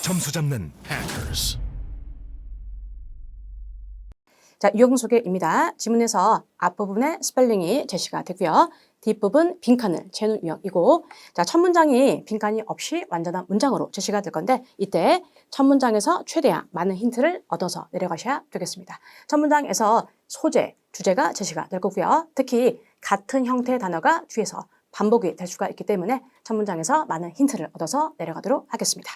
점수 잡는 hackers. 자, 유형 소개입니다. 지문에서 앞부분의 스펠링이 제시가 되고요. 뒷부분 빈칸을 채우는 유형이고, 자, 첫 문장이 빈칸이 없이 완전한 문장으로 제시가 될 건데, 이때 첫 문장에서 최대한 많은 힌트를 얻어서 내려가셔야 되겠습니다. 첫 문장에서 소재, 주제가 제시가 될 거고요. 특히 같은 형태의 단어가 뒤에서 반복이 될 수가 있기 때문에 첫 문장에서 많은 힌트를 얻어서 내려가도록 하겠습니다.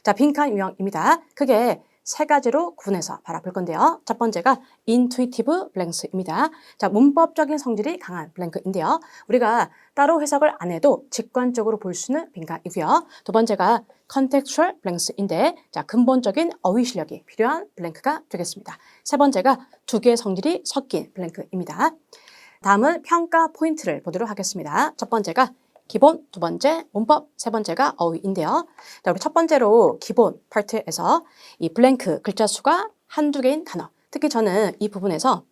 자, 빈칸 유형입니다. 크게 세 가지로 구분해서 바라볼 건데요. 첫 번째가 intuitive blanks입니다. 자, 문법적인 성질이 강한 블랭크인데요. 우리가 따로 해석을 안 해도 직관적으로 볼 수 있는 빈칸이고요. 두 번째가 contextual blanks인데, 자, 근본적인 어휘 실력이 필요한 블랭크가 되겠습니다. 세 번째가 두 개의 성질이 섞인 블랭크입니다. 다음은 평가 포인트를 보도록 하겠습니다. 첫 번째가 기본, 두 번째 문법, 세 번째가 어휘인데요. 자, 우리 첫 번째로 기본 파트에서 이 블랭크 글자 수가 한두 개인 단어. 특히 저는 이 부분에서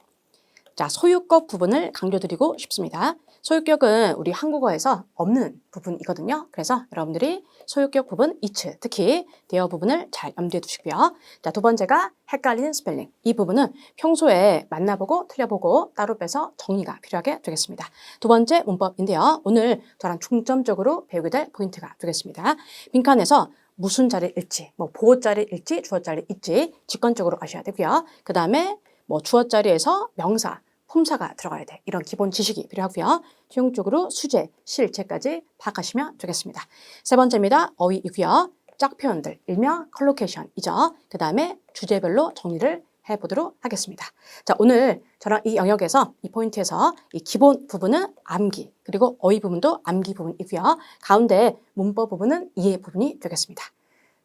자, 소유격 부분을 강조드리고 싶습니다. 소유격은 우리 한국어에서 없는 부분이거든요. 그래서 여러분들이 소유격 부분 이츠, 특히 대어 부분을 잘 염두에 두시고요. 자, 두 번째가 헷갈리는 스펠링. 이 부분은 평소에 만나보고 틀려보고 따로 빼서 정리가 필요하게 되겠습니다. 두 번째 문법인데요. 오늘 저랑 중점적으로 배우게 될 포인트가 되겠습니다. 빈칸에서 무슨 자리일지, 보호 자리일지, 주어 자리일지 직관적으로 아셔야 되고요. 그 다음에 주어 자리에서 명사, 품사가 들어가야 돼. 이런 기본 지식이 필요하고요. 최종적으로 수재, 실제까지 파악하시면 되겠습니다. 세 번째입니다. 어휘이고요. 짝 표현들, 일명 컬로케이션이죠. 그 다음에 주제별로 정리를 해보도록 하겠습니다. 자, 오늘 저랑 이 영역에서, 이 포인트에서 이 기본 부분은 암기, 그리고 어휘 부분도 암기 부분이고요. 가운데 문법 부분은 이해 부분이 되겠습니다.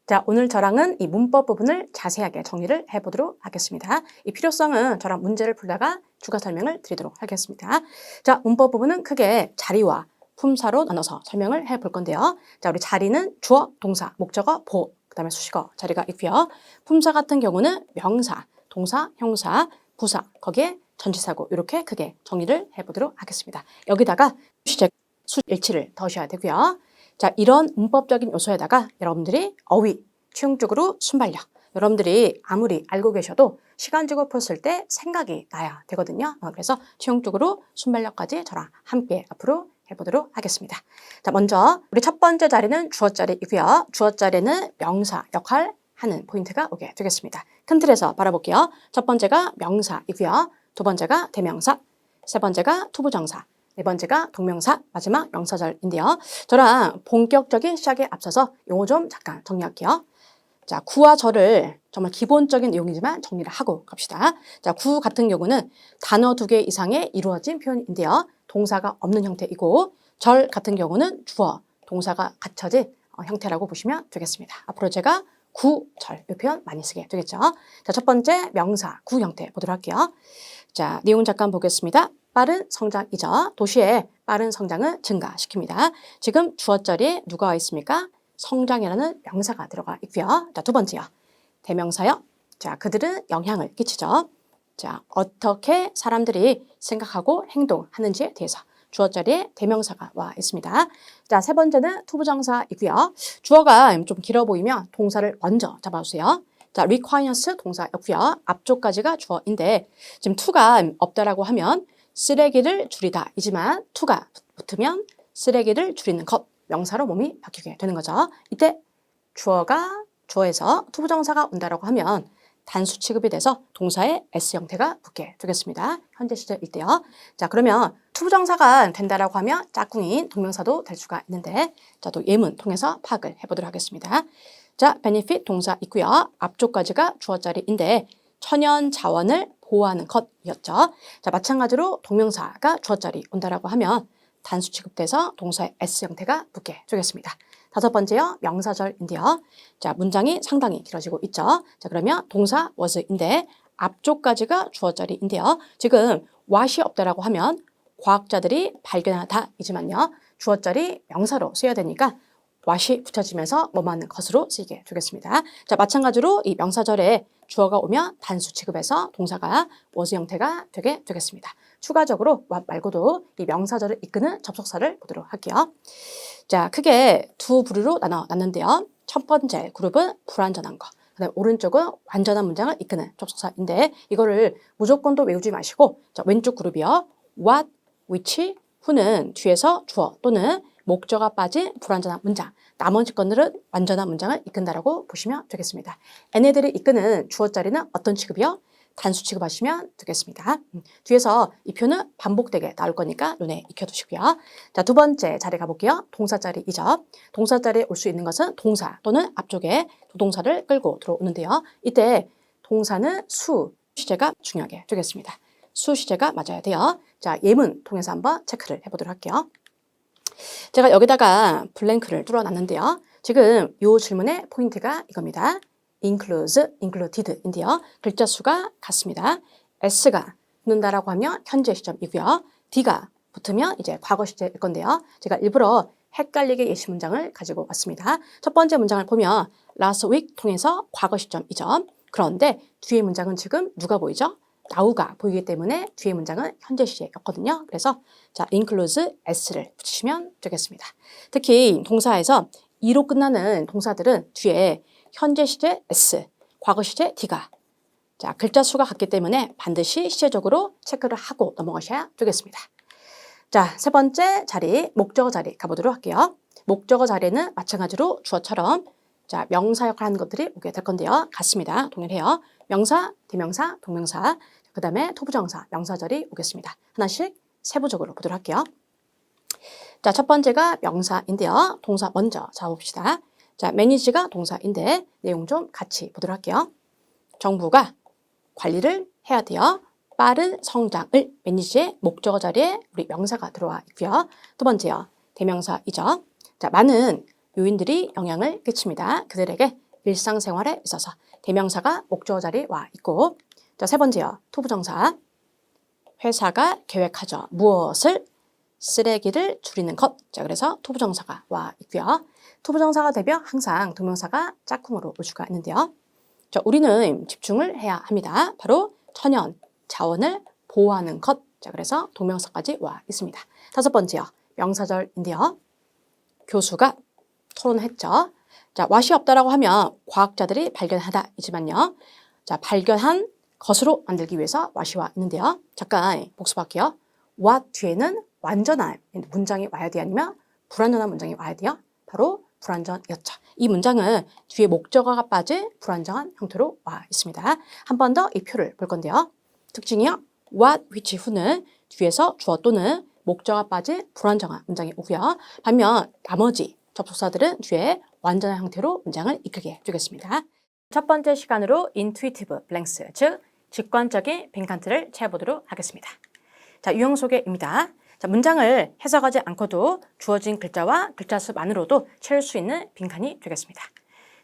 자, 오늘 저랑은 이 문법 부분을 자세하게 정리를 해보도록 하겠습니다. 이 필요성은 저랑 문제를 풀다가 추가 설명을 드리도록 하겠습니다. 자, 문법 부분은 크게 자리와 품사로 나눠서 설명을 해볼 건데요. 자, 우리 자리는 주어, 동사, 목적어, 보호, 그 다음에 수식어 자리가 있고요. 품사 같은 경우는 명사, 동사, 형사, 부사, 거기에 전치사고 이렇게 크게 정리를 해보도록 하겠습니다. 여기다가 시제, 수일치를 더셔야 되고요. 자, 이런 문법적인 요소에다가 여러분들이 어휘, 최종적으로 순발력, 여러분들이 아무리 알고 계셔도 시간적으로 풀었을 때 생각이 나야 되거든요. 그래서 최종적으로 순발력까지 저랑 함께 앞으로 해보도록 하겠습니다. 자, 먼저 우리 첫 번째 자리는 주어 자리이고요. 주어 자리는 명사 역할 하는 포인트가 오게 되겠습니다. 큰 틀에서 바라볼게요. 첫 번째가 명사이고요. 두 번째가 대명사, 세 번째가 투부정사, 네 번째가 동명사, 마지막 명사절인데요. 저랑 본격적인 시작에 앞서서 용어 좀 잠깐 정리할게요. 자, 구와 절을 정말 기본적인 내용이지만 정리를 하고 갑시다. 자, 구 같은 경우는 단어 두 개 이상의 이루어진 표현인데요. 동사가 없는 형태이고, 절 같은 경우는 주어, 동사가 갖춰진 형태라고 보시면 되겠습니다. 앞으로 제가 구, 절, 이 표현 많이 쓰게 되겠죠. 자, 첫 번째 명사, 구 형태 보도록 할게요. 자, 내용 잠깐 보겠습니다. 빠른 성장이죠. 도시의 빠른 성장을 증가시킵니다. 지금 주어절에 누가 와 있습니까? 성장이라는 명사가 들어가 있고요. 자, 두 번째요. 대명사요. 자, 그들은 영향을 끼치죠. 자, 어떻게 사람들이 생각하고 행동하는지에 대해서 주어자리에 대명사가 와 있습니다. 자, 세 번째는 투부정사이고요. 주어가 좀 길어 보이면 동사를 먼저 잡아주세요. 자, requires 동사였고요. 앞쪽까지가 주어인데 지금 to가 없다라고 하면 쓰레기를 줄이다 이지만 to가 붙으면 쓰레기를 줄이는 것, 명사로 몸이 바뀌게 되는 거죠. 이때 주어에서 투부정사가 온다라고 하면 단수 취급이 돼서 동사의 S 형태가 붙게 되겠습니다. 현재 시제일 때요. 자, 그러면 투부정사가 된다라고 하면 짝꿍인 동명사도 될 수가 있는데, 자, 또 예문 통해서 파악을 해보도록 하겠습니다. 자, benefit 동사 있고요. 앞쪽까지가 주어 자리인데 천연 자원을 보호하는 것이었죠. 자, 마찬가지로 동명사가 주어 자리 온다라고 하면 단수 취급돼서 동사의 S 형태가 붙게 되겠습니다. 다섯 번째요, 명사절인데요. 자, 문장이 상당히 길어지고 있죠. 자, 그러면 동사 was인데 앞쪽까지가 주어절인데요. 지금 what이 없다라고 하면 과학자들이 발견하다이지만요. 주어절이 명사로 쓰여야 되니까 what이 붙여지면서 뭐하는 것으로 쓰이게 되겠습니다. 자, 마찬가지로 이 명사절에 주어가 오면 단수 취급해서 동사가 was 형태가 되게 되겠습니다. 추가적으로 what 말고도 이 명사절을 이끄는 접속사를 보도록 할게요. 자, 크게 두 부류로 나눠놨는데요. 첫 번째 그룹은 불완전한 거. 그다음에 오른쪽은 완전한 문장을 이끄는 접속사인데 이거를 무조건도 외우지 마시고 자, 왼쪽 그룹이요. what, which, who는 뒤에서 주어 또는 목적어가 빠진 불완전한 문장. 나머지 것들은 완전한 문장을 이끈다라고 보시면 되겠습니다. 얘네들이 이끄는 주어 자리는 어떤 취급이요? 단수 취급하시면 되겠습니다. 뒤에서 이 표는 반복되게 나올 거니까 눈에 익혀두시고요. 자, 두 번째 자리 가볼게요. 동사 자리이죠. 동사 자리에 올 수 있는 것은 동사 또는 앞쪽에 조동사를 끌고 들어오는데요. 이때 동사는 수, 시제가 중요하게 되겠습니다. 수, 시제가 맞아야 돼요. 자, 예문 통해서 한번 체크를 해보도록 할게요. 제가 여기다가 블랭크를 뚫어놨는데요. 지금 이 질문의 포인트가 이겁니다. includes, included인데요. 글자 수가 같습니다. s가 붙는다라고 하면 현재 시점이고요. d가 붙으면 이제 과거 시제일 건데요. 제가 일부러 헷갈리게 예시 문장을 가지고 왔습니다. 첫 번째 문장을 보면 last week 통해서 과거 시점이죠. 그런데 뒤에 문장은 지금 누가 보이죠? now가 보이기 때문에 뒤에 문장은 현재 시제였거든요. 그래서 자, includes s를 붙이시면 되겠습니다. 특히 동사에서 e로 끝나는 동사들은 뒤에 현재 시제 s, 과거 시제 d가 자, 글자 수가 같기 때문에 반드시 시제적으로 체크를 하고 넘어가셔야 되겠습니다. 자, 세 번째 자리, 목적어 자리 가보도록 할게요. 목적어 자리는 마찬가지로 주어처럼 자, 명사 역할을 하는 것들이 오게 될 건데요. 같습니다. 동일해요. 명사, 대명사, 동명사, 그 다음에 토부정사, 명사 자리 오겠습니다. 하나씩 세부적으로 보도록 할게요. 자, 첫 번째가 명사인데요. 동사 먼저 잡아봅시다. 자, 매니지가 동사인데 내용 좀 같이 보도록 할게요. 정부가 관리를 해야 돼요. 빠른 성장을 매니지의 목적어 자리에 우리 명사가 들어와 있고요. 두 번째요. 대명사이죠. 자, 많은 요인들이 영향을 끼칩니다. 그들에게 일상생활에 있어서 대명사가 목적어 자리에 와 있고 자, 세 번째요. 투부정사. 회사가 계획하죠. 무엇을? 쓰레기를 줄이는 것. 자, 그래서 투부정사가 와 있고요. 투부정사가 되면 항상 동명사가 짝꿍으로 올 수가 있는데요. 자, 우리는 집중을 해야 합니다. 바로 천연, 자원을 보호하는 것. 자, 그래서 동명사까지 와 있습니다. 다섯 번째요. 명사절인데요. 교수가 토론했죠. 자, what이 없다라고 하면 과학자들이 발견하다이지만요. 자, 발견한 것으로 만들기 위해서 what이 와 있는데요. 잠깐 복습할게요. what 뒤에는 완전한 문장이 와야 돼요? 아니면 불완전한 문장이 와야 돼요? 바로 불완전이었죠. 이 문장은 뒤에 목적어가 빠진 불완전한 형태로 와 있습니다. 한 번 더 이 표를 볼 건데요. 특징이요. what, which, who는 뒤에서 주어 또는 목적어가 빠진 불완전한 문장이 오고요. 반면 나머지 접속사들은 뒤에 완전한 형태로 문장을 이끌게 되겠습니다. 첫 번째 시간으로 intuitive blanks, 즉 직관적인 빈칸들을 채워보도록 하겠습니다. 자, 유형 소개입니다. 자, 문장을 해석하지 않고도 주어진 글자와 글자 수만으로도 채울 수 있는 빈칸이 되겠습니다.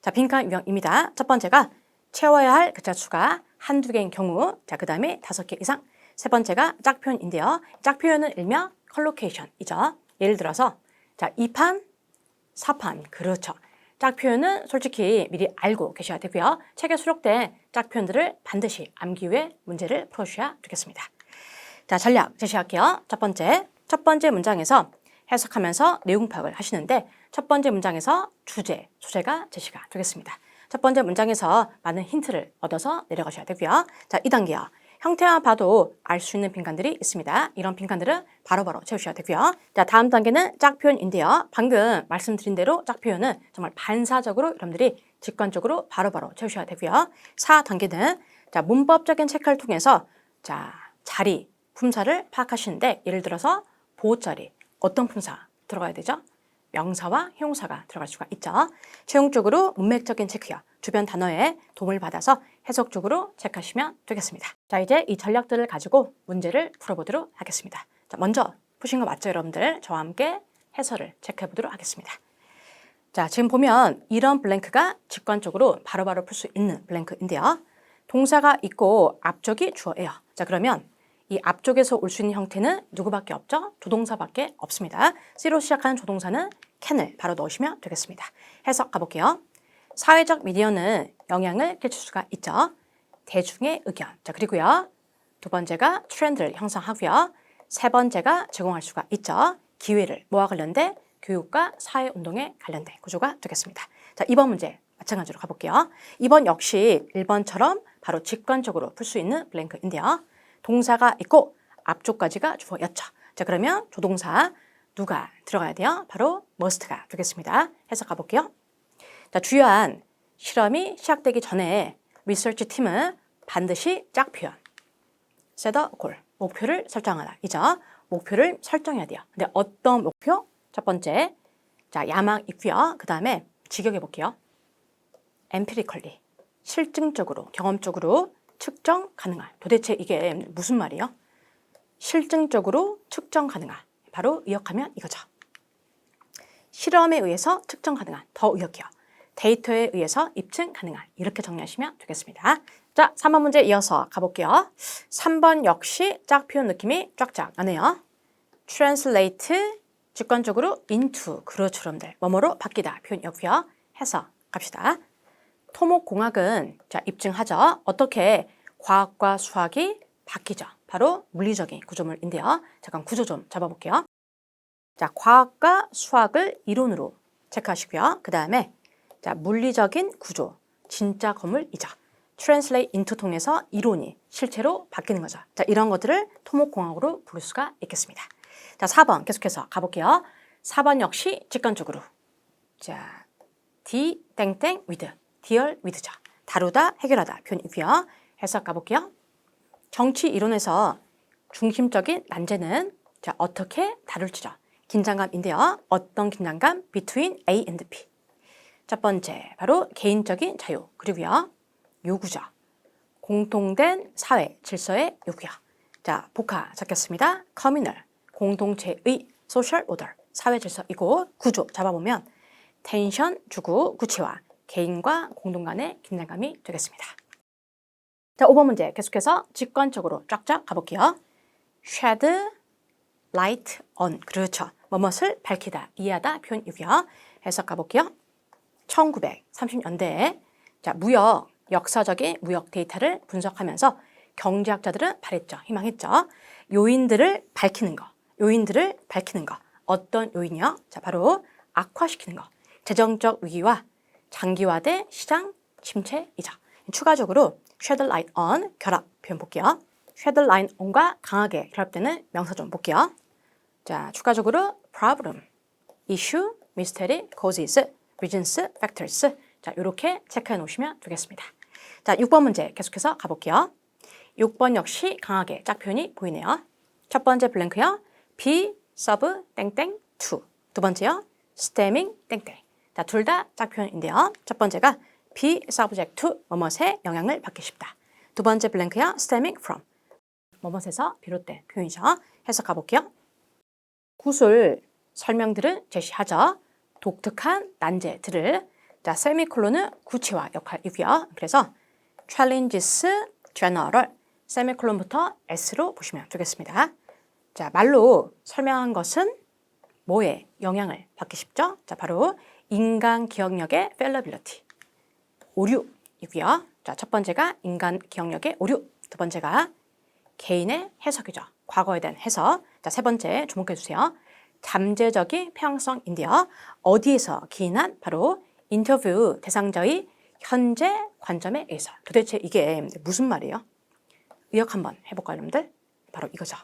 자, 빈칸 유형입니다. 첫 번째가 채워야 할 글자 수가 한두 개인 경우, 자, 그 다음에 5개 이상. 세 번째가 짝표현인데요. 짝표현은 일명 컬로케이션이죠. 예를 들어서 자, 2판, 4판, 그렇죠. 짝표현은 솔직히 미리 알고 계셔야 되고요. 책에 수록된 짝표현들을 반드시 암기 후에 문제를 풀어주셔야 되겠습니다. 자, 전략 제시할게요. 첫 번째 문장에서 해석하면서 내용 파악을 하시는데 첫 번째 문장에서 주제, 소재가 제시가 되겠습니다. 첫 번째 문장에서 많은 힌트를 얻어서 내려가셔야 되고요. 자, 2단계요. 형태만 봐도 알 수 있는 빈칸들이 있습니다. 이런 빈칸들은 바로바로 채우셔야 되고요. 자, 다음 단계는 짝표현인데요. 방금 말씀드린 대로 짝표현은 정말 반사적으로 여러분들이 직관적으로 바로바로 채우셔야 되고요. 4단계는 자, 문법적인 체크를 통해서 자, 자리, 품사를 파악하시는데 예를 들어서 보호자리, 어떤 품사 들어가야 되죠? 명사와 형용사가 들어갈 수가 있죠. 최종적으로 문맥적인 체크요. 주변 단어에 도움을 받아서 해석적으로 체크하시면 되겠습니다. 자, 이제 이 전략들을 가지고 문제를 풀어보도록 하겠습니다. 자, 먼저 푸신 거 맞죠, 여러분들? 저와 함께 해설을 체크해 보도록 하겠습니다. 자, 지금 보면 이런 블랭크가 직관적으로 바로바로 풀 수 있는 블랭크인데요. 동사가 있고 앞쪽이 주어예요. 자, 그러면 이 앞쪽에서 올 수 있는 형태는 누구밖에 없죠? 조동사밖에 없습니다. C로 시작하는 조동사는 can을 바로 넣으시면 되겠습니다. 해석 가볼게요. 사회적 미디어는 영향을 끼칠 수가 있죠. 대중의 의견. 자, 그리고요. 두 번째가 트렌드를 형성하고요. 세 번째가 제공할 수가 있죠. 기회를 뭐와 관련된 교육과 사회운동에 관련된 구조가 되겠습니다. 자, 2번 문제 마찬가지로 가볼게요. 2번 역시 1번처럼 바로 직관적으로 풀 수 있는 블랭크인데요. 동사가 있고 앞쪽까지가 주어였죠. 자, 그러면 조동사 누가 들어가야 돼요? 바로 must가 되겠습니다. 해석 가볼게요. 자, 주요한 실험이 시작되기 전에 리서치 팀은 반드시 짝 표현, set a goal, 목표를 설정하라. 이죠? 목표를 설정해야 돼요. 근데 어떤 목표? 첫 번째, 자, 야망 있고요. 그 다음에 직역해 볼게요. empirically, 실증적으로, 경험적으로 측정 가능한. 도대체 이게 무슨 말이에요? 실증적으로 측정 가능한. 바로 의역하면 이거죠. 실험에 의해서 측정 가능한. 더 의역해요. 데이터에 의해서 입증 가능한. 이렇게 정리하시면 되겠습니다. 자, 3번 문제 이어서 가볼게요. 3번 역시 짝 표현 느낌이 쫙쫙 나네요. translate, 직관적으로 into, 그렇죠, 여러분들. 뭐뭐로 바뀌다 표현이었고요. 해서 갑시다. 토목공학은 자, 입증하죠. 어떻게 과학과 수학이 바뀌죠. 바로 물리적인 구조물인데요. 잠깐 구조 좀 잡아볼게요. 자, 과학과 수학을 이론으로 체크하시고요. 그 다음에 자, 물리적인 구조, 진짜 건물이죠. translate into 통해서 이론이 실체로 바뀌는 거죠. 자, 이런 것들을 토목공학으로 부를 수가 있겠습니다. 자, 4번 계속해서 가볼게요. 4번 역시 직관적으로. 자, D 땡땡 with, deal with죠. 다루다, 해결하다 표현이고요. 해석 가볼게요. 정치 이론에서 중심적인 난제는 자, 어떻게 다룰지죠. 긴장감인데요. 어떤 긴장감? between A and B. 첫 번째, 바로 개인적인 자유, 그리고요. 요구죠. 공통된 사회 질서의 요구요. 자, 복화 잡겠습니다. 커뮤널, 공동체의 소셜 오더, 사회 질서이고 구조 잡아보면 텐션 주고 구체화, 개인과 공동 간의 긴장감이 되겠습니다. 자, 5번 문제 계속해서 직관적으로 쫙쫙 가볼게요. shed light on, 그렇죠. 뭐뭇을 밝히다, 이해하다 표현이고요. 해석 가볼게요. 1930년대에 자, 무역, 역사적인 무역 데이터를 분석하면서 경제학자들은 바랬죠. 희망했죠. 요인들을 밝히는 거. 어떤 요인이요? 자, 바로 악화시키는 거. 재정적 위기와 장기화된 시장 침체이죠. 추가적으로 shed light on, 결합 표현 볼게요. shed light on과 강하게 결합되는 명사 좀 볼게요. 자, 추가적으로 problem, issue, mystery, causes, reasons, factors. 자, 이렇게 체크해 놓으시면 되겠습니다. 자, 6번 문제 계속해서 가볼게요. 6번 역시 강하게 짝 표현이 보이네요. 첫 번째 블랭크요. be, sub, 땡땡, to. 두 번째요. stemming, 땡땡. 자, 둘 다 짝 표현인데요. 첫 번째가 be subject to, 뭐뭇에 영향을 받기 쉽다. 두 번째 블랭크요. stemming from, 뭐뭇에서 비롯된 표현이죠. 해석 가볼게요. 구술 설명들은 제시하죠. 독특한 난제들을. 자, 세미콜론은 구체화 역할이고요. 그래서 challenges general, 세미콜론부터 S로 보시면 되겠습니다. 자, 말로 설명한 것은 뭐에 영향을 받기 쉽죠? 자, 바로 인간 기억력의 fallibility, 오류이고요. 자, 첫 번째가 인간 기억력의 오류, 두 번째가 개인의 해석이죠. 과거에 대한 해석. 자, 세 번째 주목해 주세요. 잠재적인 평성인데요. 어디에서 기인한? 바로 인터뷰 대상자의 현재 관점에 의해서. 도대체 이게 무슨 말이에요? 의역 한번 해볼까요, 여러분들? 바로 이거죠.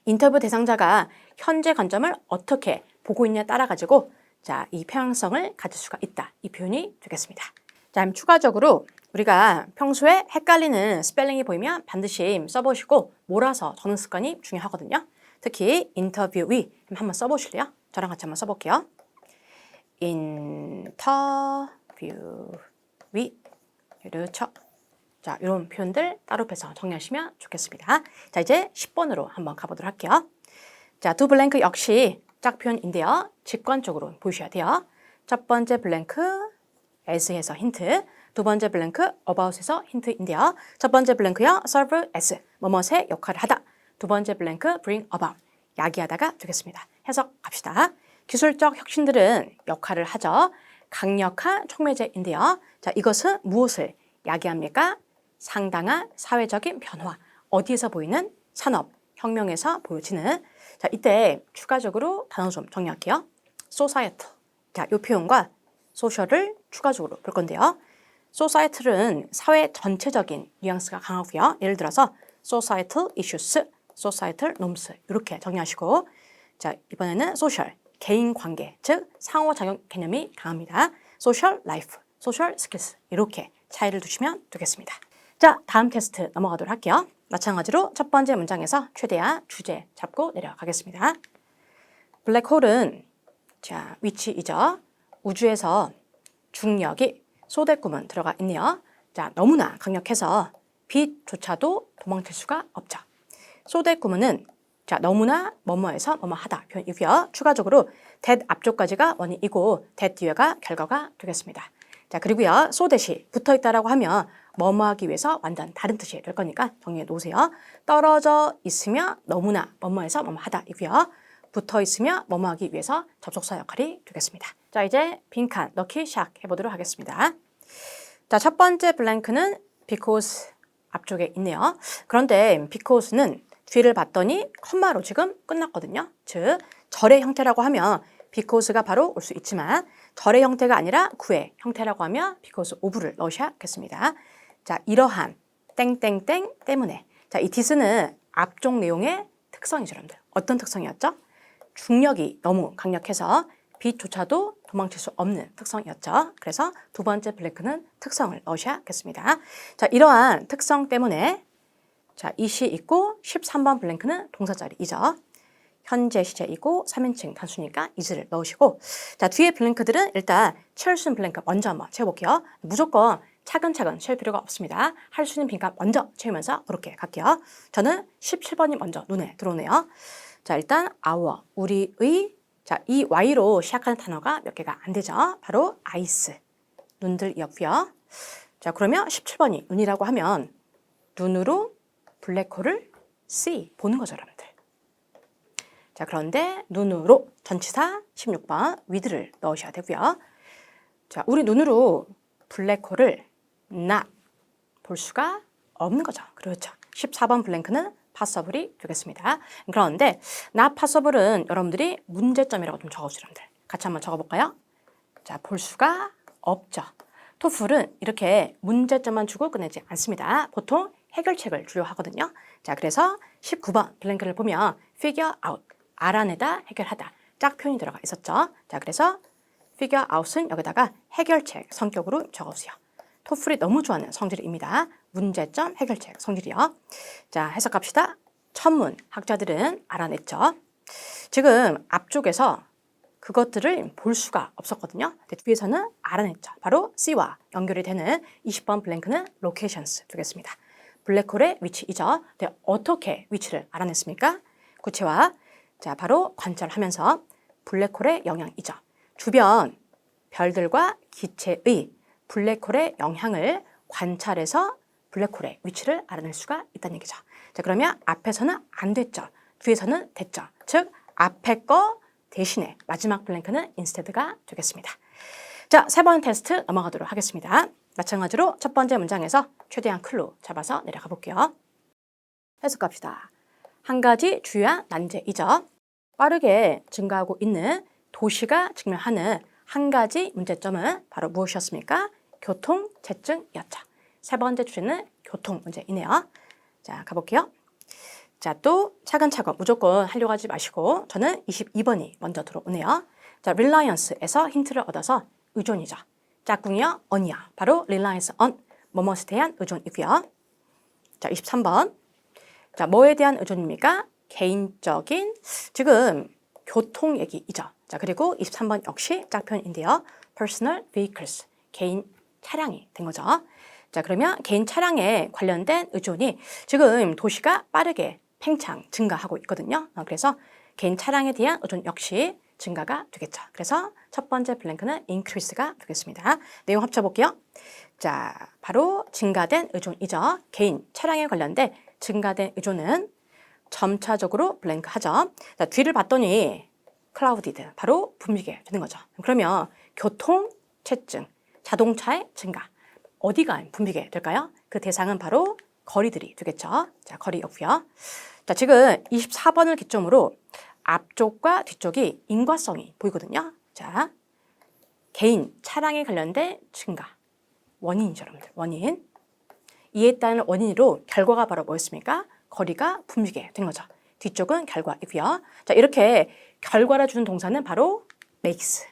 인터뷰 대상자가 현재 관점을 어떻게 보고 있냐에 따라 가지고 자, 이 평형성을 가질 수가 있다. 이 표현이 되겠습니다. 자, 추가적으로 우리가 평소에 헷갈리는 스펠링이 보이면 반드시 써보시고 몰아서 적는 습관이 중요하거든요. 특히 인터뷰위 한번 써보실래요? 저랑 같이 한번 써볼게요. 인터뷰위, 그렇죠. 자, 이런 표현들 따로 빼서 정리하시면 좋겠습니다. 자, 이제 10번으로 한번 가보도록 할게요. 자, 두 블랭크 역시 짝 표현인데요. 직관적으로 보셔야 돼요. 첫 번째 블랭크 as에서 힌트, 두 번째 블랭크 about에서 힌트인데요. 첫 번째 블랭크요. serve as, 뭐뭇의 역할을 하다. 두 번째 블랭크 bring about, 야기하다가 되겠습니다. 해석 갑시다. 기술적 혁신들은 역할을 하죠. 강력한 촉매제인데요. 자, 이것은 무엇을 야기합니까? 상당한 사회적인 변화. 어디에서 보이는? 산업, 혁명에서 보여지는. 자, 이때 추가적으로 단어 좀 정리할게요. societal. 자, 이 표현과 소셜을 추가적으로 볼 건데요. societal은 사회 전체적인 뉘앙스가 강하고요. 예를 들어서 societal issues, societal norms 이렇게 정리하시고 자 이번에는 social, 개인 관계, 즉 상호작용 개념이 강합니다. social life, social skills 이렇게 차이를 두시면 되겠습니다. 자 다음 테스트 넘어가도록 할게요. 마찬가지로 첫 번째 문장에서 최대한 주제 잡고 내려가겠습니다. 블랙홀은 자 위치이죠. 우주에서 중력이 쏟대꾸문 들어가 있네요. 자 너무나 강력해서 빛조차도 도망칠 수가 없죠. 쏟대꾸문은 자 너무나 뭐뭐해서 뭐뭐하다 표현이고요. 추가적으로 that 앞쪽까지가 원인이고 that 뒤에가 결과가 되겠습니다. 자 그리고요 쏟대시 붙어있다라고 하면 뭐뭐하기 위해서 완전 다른 뜻이 될 거니까 정리해 놓으세요. 떨어져 있으며 너무나 뭐뭐해서 뭐뭐하다이고요. 붙어있으며 뭐뭐하기 위해서 접속사 역할이 되겠습니다. 자 이제 빈칸 넣기 시작해 보도록 하겠습니다. 자 첫 번째 블랭크는 because 앞쪽에 있네요. 그런데 because는 뒤를 봤더니 컴마로 지금 끝났거든요. 즉 절의 형태라고 하면 because가 바로 올 수 있지만 절의 형태가 아니라 구의 형태라고 하면 because of를 넣으셔야겠습니다. 자 이러한 땡땡땡 때문에 자 이 this는 앞쪽 내용의 특성이죠. 여러분들. 어떤 특성이었죠? 중력이 너무 강력해서 빛조차도 도망칠 수 없는 특성이었죠. 그래서 두 번째 블랭크는 특성을 넣으셔야겠습니다. 자, 이러한 특성 때문에 자, 이시 있고 13번 블랭크는 동사자리이죠. 현재 시제이고 3인칭 단수니까 is를 넣으시고 자, 뒤에 블랭크들은 일단 채울 수 있는 블랭크 먼저 한번 채워볼게요. 무조건 차근차근 채울 필요가 없습니다. 할 수 있는 빈칸 먼저 채우면서 그렇게 갈게요. 저는 17번이 먼저 눈에 들어오네요. 자, 일단 our, 우리의 자, 이 Y로 시작하는 단어가 몇 개가 안 되죠. 바로 ice, 눈들이었고요. 자, 그러면 17번이 눈이라고 하면 눈으로 블랙홀을 see, 보는 거죠, 여러분들. 자, 그런데 눈으로 전치사 16번 with를 넣으셔야 되고요. 자, 우리 눈으로 블랙홀을 not 볼 수가 없는 거죠. 그렇죠. 14번 블랭크는 possible이 되겠습니다. 그런데 not possible은 여러분들이 문제점이라고 좀 적어주세요. 여러분들. 같이 한번 적어볼까요? 자, 볼 수가 없죠. 토플은 이렇게 문제점만 주고 끝내지 않습니다. 보통 해결책을 주려 하거든요. 자, 그래서 19번 블랭크를 보면 figure out, 알아내다, 해결하다 짝 표현이 들어가 있었죠. 자, 그래서 figure out은 여기다가 해결책 성격으로 적어주세요. 토플이 너무 좋아하는 성질입니다. 문제점, 해결책, 성질이요. 자, 해석합시다. 천문 학자들은 알아냈죠. 지금 앞쪽에서 그것들을 볼 수가 없었거든요. 뒤에서는 알아냈죠. 바로 C와 연결이 되는 20번 블랭크는 locations 되겠습니다. 블랙홀의 위치이죠. 근데 어떻게 위치를 알아냈습니까? 구체화. 자, 바로 관찰하면서 블랙홀의 영향이죠. 주변 별들과 기체의 블랙홀의 영향을 관찰해서 블랙홀의 위치를 알아낼 수가 있다는 얘기죠. 자, 그러면 앞에서는 안 됐죠. 뒤에서는 됐죠. 즉 앞에 거 대신에 마지막 블랭크는 instead가 되겠습니다. 자, 세 번째 테스트 넘어가도록 하겠습니다. 마찬가지로 첫 번째 문장에서 최대한 클로 잡아서 내려가 볼게요. 해석합시다. 한 가지 주요한 난제이죠. 빠르게 증가하고 있는 도시가 직면하는 한 가지 문제점은 바로 무엇이었습니까? 교통체증이었죠. 세 번째 주제는 교통 문제이네요. 자, 가볼게요. 자, 또 차근차근 무조건 하려고 하지 마시고 저는 22번이 먼저 들어오네요. 자, reliance에서 힌트를 얻어서 의존이죠. 짝꿍이요, on이야. 바로 reliance on, 뭐뭐에 대한 의존이고요. 자, 23번. 자, 뭐에 대한 의존입니까? 개인적인, 지금 교통 얘기이죠. 자, 그리고 23번 역시 짝표현인데요. personal vehicles, 개인 차량이 된 거죠. 자, 그러면 개인 차량에 관련된 의존이 지금 도시가 빠르게 팽창, 증가하고 있거든요. 그래서 개인 차량에 대한 의존 역시 증가가 되겠죠. 그래서 첫 번째 블랭크는 increase가 되겠습니다. 내용 합쳐볼게요. 자, 바로 증가된 의존이죠. 개인 차량에 관련된 증가된 의존은 점차적으로 블랭크 하죠. 자, 뒤를 봤더니 clouded, 바로 붐비게 되는 거죠. 그러면 교통체증, 자동차의 증가, 어디가 붐비게 될까요? 그 대상은 바로 거리들이 되겠죠. 자, 거리였고요. 자, 지금 24번을 기점으로 앞쪽과 뒤쪽이 인과성이 보이거든요. 자, 개인, 차량에 관련된 증가. 원인이죠, 여러분들. 원인. 이에 따른 원인으로 결과가 바로 뭐였습니까? 거리가 붐비게 된 거죠. 뒤쪽은 결과이고요. 자, 이렇게 결과를 주는 동사는 바로 makes.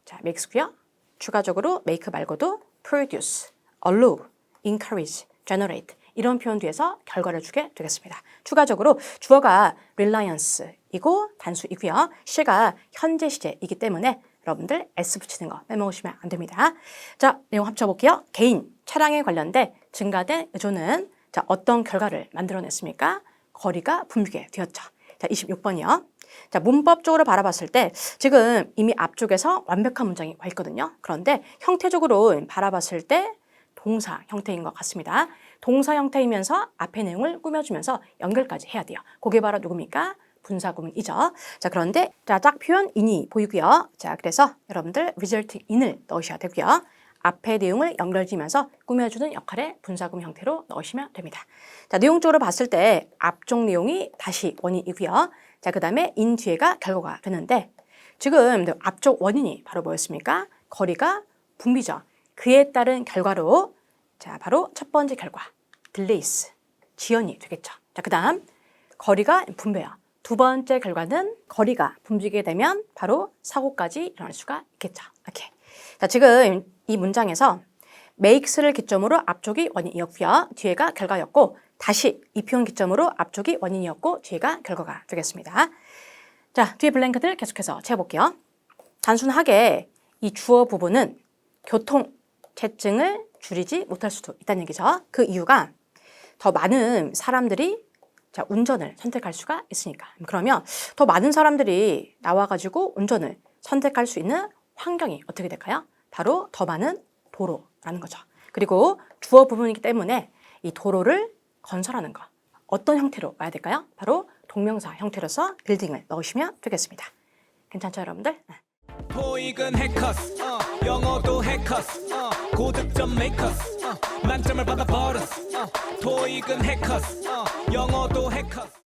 자, makes고요. 추가적으로 make 말고도 produce, allow, encourage, generate 이런 표현 뒤에서 결과를 주게 되겠습니다. 추가적으로 주어가 reliance이고 단수이고요. 시가 현재 시제이기 때문에 여러분들 S 붙이는 거 빼먹으시면 안 됩니다. 자, 내용 합쳐볼게요. 개인, 차량에 관련된 증가된 의존은 자, 어떤 결과를 만들어냈습니까? 거리가 붐비게 되었죠. 자, 26번이요. 자, 문법적으로 바라봤을 때 지금 이미 앞쪽에서 완벽한 문장이 와 있거든요. 그런데 형태적으로 바라봤을 때 동사 형태인 것 같습니다. 동사 형태이면서 앞의 내용을 꾸며주면서 연결까지 해야 돼요. 그게 바로 누굽니까? 분사구문이죠. 자, 그런데 짝 표현 in이 보이고요. 자, 그래서 여러분들 result in을 넣으셔야 되고요. 앞의 내용을 연결지면서 꾸며주는 역할의 분사구문 형태로 넣으시면 됩니다. 자, 내용적으로 봤을 때 앞쪽 내용이 다시 원인이고요. 자, 그 다음에 in 뒤에가 결과가 되는데 지금 앞쪽 원인이 바로 뭐였습니까? 거리가 붐비죠. 그에 따른 결과로 자, 바로 첫 번째 결과 delays, 지연이 되겠죠. 자, 그 다음 거리가 붐벼요. 두 번째 결과는 거리가 붐비게 되면 바로 사고까지 일어날 수가 있겠죠. 오케이. 자, 지금 이 문장에서 makes를 기점으로 앞쪽이 원인이었고요. 뒤에가 결과였고 다시 이 표현 기점으로 앞쪽이 원인이었고 뒤에가 결과가 되겠습니다. 자, 뒤에 블랭크들 계속해서 채워볼게요. 단순하게 이 주어 부분은 교통, 체증을 줄이지 못할 수도 있다는 얘기죠. 그 이유가 더 많은 사람들이 자, 운전을 선택할 수가 있으니까. 그러면 더 많은 사람들이 나와가지고 운전을 선택할 수 있는 환경이 어떻게 될까요? 바로 더 많은 도로라는 거죠. 그리고 주어 부분이기 때문에 이 도로를 건설하는 거. 어떤 형태로 와야 될까요? 바로 동명사 형태로서 빌딩을 넣으시면 되겠습니다. 괜찮죠, 여러분들? 토익은 해커스 영어도 해커스 고득점 메이커스 만점을 받아 버렸어 토익은 해커스 영어도 해커스